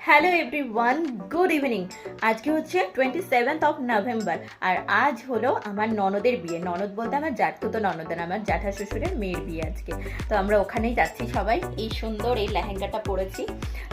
Hello everyone, good evening. আজকে হচ্ছে 27th of November আর আজ হলো আমার ননদের বিয়ে। ননদ বলতে আমার জ্যাঠতুতো ননদের, আমার জ্যাঠা শ্বশুরের মেয়ের বিয়ে আজকে। তো আমরা ওখানেই যাচ্ছি সবাই। এই সুন্দর এই লেহেঙ্গাটা পরেছি,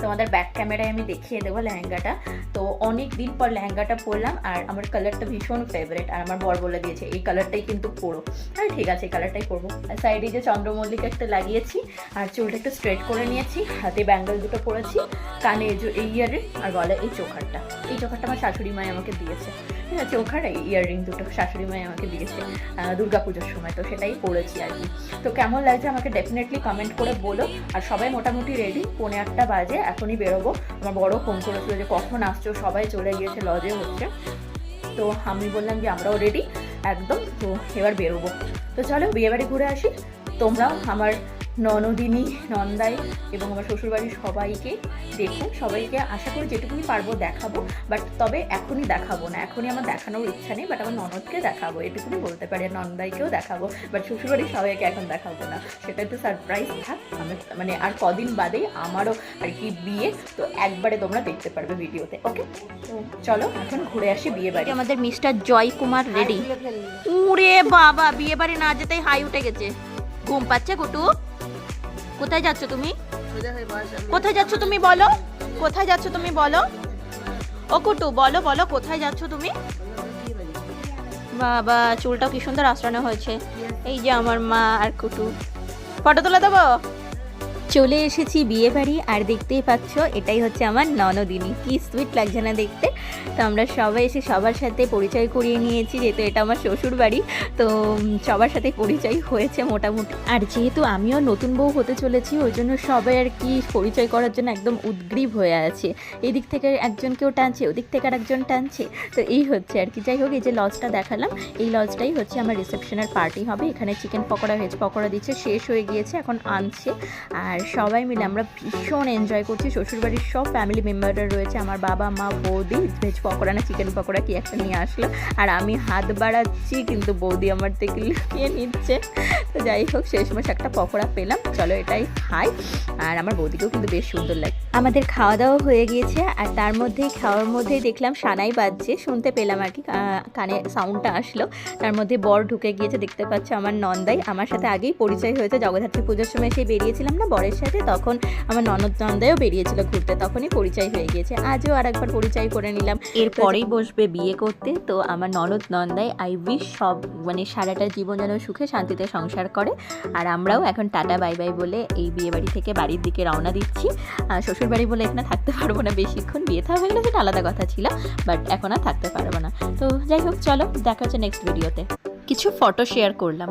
তোমাদের ব্যাক ক্যামেরায় আমি দেখিয়ে দেবো লেহেঙ্গাটা। তো অনেক দিন পর লেহেঙ্গাটা পরলাম আর আমার কালারটা ভীষণ ফেভারিট। আর আমার বর বলে দিয়েছে এই কালারটাই কিন্তু পরো। আর ঠিক আছে, এই কালারটাই পরবো। সাইডে যে চন্দ্রমল্লিকা একটা লাগিয়েছি আর চুলটা একটু স্ট্রেট করে নিয়েছি, হাতে ব্যাঙ্গেল দুটো পরেছি, কানে এই ইয়ারিং আর গলায় এই চোখারটা আমার শাশুড়ি মাই আমাকে দিয়েছে। ঠিক আছে, চোখার এই ইয়াররিং দুটো শাশুড়ি মাই আমাকে দিয়েছে দুর্গাপুজোর সময়, তো সেটাই পরেছি আর কি। তো কেমন লাগছে আমাকে ডেফিনেটলি কমেন্ট করে বলো। আর সবাই মোটামুটি রেডি, 8:45 বাজে, এখনই বেরোবো। আমার বড় ফোন করেছিল যে কখন আসছো, সবাই চলে গিয়েছে, লজে হচ্ছে। তো আমি বললাম যে আমরাও রেডি একদম, তো এবার বেরোবো। তো চলো বিয়েবাড়ি ঘুরে আসি। তোমরাও আমার ননদিনী, নন্দাই এবং আমার শ্বশুরবাড়ির সবাইকে দেখো, সবাইকে আশা করি যেটুকুনি পারবো দেখাবো। বাট তবে এখনই দেখাবো না, এখনই আমার দেখানোর ইচ্ছা নেই। বাট আমার ননদকে দেখাবো, এটুকুনি বলতে পারি। নন্দাইকেও দেখাবো, বাট শ্বশুরবাড়ির সবাইকে এখন দেখাবো না, সেটা একটু সারপ্রাইজ থাক। আমি মানে আর কদিন বাদেই আমারও আর কি বিয়ে, তো একবারে তোমরা দেখতে পারবে ভিডিওতে। ওকে, তো চলো এখন ঘুরে আসি বিয়ে বাড়ি। আমাদের মিস্টার জয় কুমার রেডি। উরে বাবা, বিয়ে বাড়ি না যেতেই হাই উঠে গেছে, ঘুম পাচ্ছে। কুটু, কোথায় যাচ্ছ তুমি? কোথায় যাচ্ছ তুমি বলো, কোথায় যাচ্ছ তুমি বলো? ও কুটু, বলো বলো কোথায় যাচ্ছ তুমি? বাবা, চুলটাও কি সুন্দর আঁচড়ানো হয়েছে। এই যে আমার মা আর কুটু, ফটো তুলে দেবো। চলে এসেছি বিয়ে বাড়ি আর দেখতেই পাচ্ছ এটাই হচ্ছে আমার ননদিনী। কি সুইট লাগছে না দেখতে। তো আমরা সবাই এসে সবার সাথে পরিচয় করিয়ে নিয়েছি, যেহেতু এটা আমার শ্বশুর বাড়ি, তো সবার সাথে পরিচয় হয়েছে মোটামুটি। আর যেহেতু আমিও নতুন বউ হতে চলেছি, ওই জন্য সবাই আর কি পরিচয় করার জন্য একদম উদ্গ্রীব হয়ে আছে। এদিক থেকে একজন কেউ টানছে, ওদিক থেকে আর একজন টানছে। তো এই হচ্ছে আর কি। যাই হোক, এই যে লজটা দেখালাম, এই লজটাই হচ্ছে আমার রিসেপশনের পার্টি হবে। এখানে চিকেন পকোড়া, ভেজ পকোড়া দিচ্ছে, শেষ হয়ে গিয়েছে, এখন আনছে। আর সবাই মিলে আমরা ভীষণ এনজয় করছি। শ্বশুরবাড়ির সব ফ্যামিলি মেম্বাররা রয়েছে, আমার বাবা মা বৌদি। ভেজ পকোড়া না চিকেন পকোড়া কি একটা নিয়ে আসলো, আর আমি হাত বাড়াচ্ছি কিন্তু বৌদি আমার থেকে লুকিয়ে নিচ্ছে। তো যাই হোক, শেষমেশ একটা পকোড়া পেলাম, চলো এটাই খাই। আর আমার বৌদিকেও কিন্তু বেশ সুন্দর লাগে। আমাদের খাওয়া দাওয়া হয়ে গিয়েছে আর তার মধ্যেই খাওয়ার মধ্যেই দেখলাম সানাই বাজছে, শুনতে পেলাম আর কি, কানে সাউন্ডটা আসলো। তার মধ্যে বর ঢুকে গিয়েছে, দেখতে পাচ্ছ আমার নন্দাই। আমার সাথে আগেই পরিচয় হয়েছে, জগদ্ধাত্রী পুজোর সময় সেই বেরিয়েছিলাম না বরের সাথে, তখন আমার নন্দাইও বেরিয়েছিল ঘুরতে, তখনই পরিচয় হয়ে গিয়েছে। আজও আর একবার পরিচয় করে নিলাম। এরপরেই বসবে বিয়ে করতে। তো আমার নন্দাই আই উইশ সব মানে সারাটা জীবন যেন সুখে শান্তিতে সংসার করে। আর আমরাও এখন টাটা বাই বাই বলে এই বিয়ে বাড়ি থেকে বাড়ির দিকে রওনা দিচ্ছি। শ্বশুর বাড়ি বলে এখানে থাকতে পারবো না বেশিক্ষণ, বিয়ে থা হয়ে গেলে সেটা আলাদা কথা ছিল, বাট এখন আর থাকতে পারবো না। তো যাই হোক, চলো দেখা হচ্ছে নেক্সট ভিডিওতে। কিছু ফটো শেয়ার করলাম।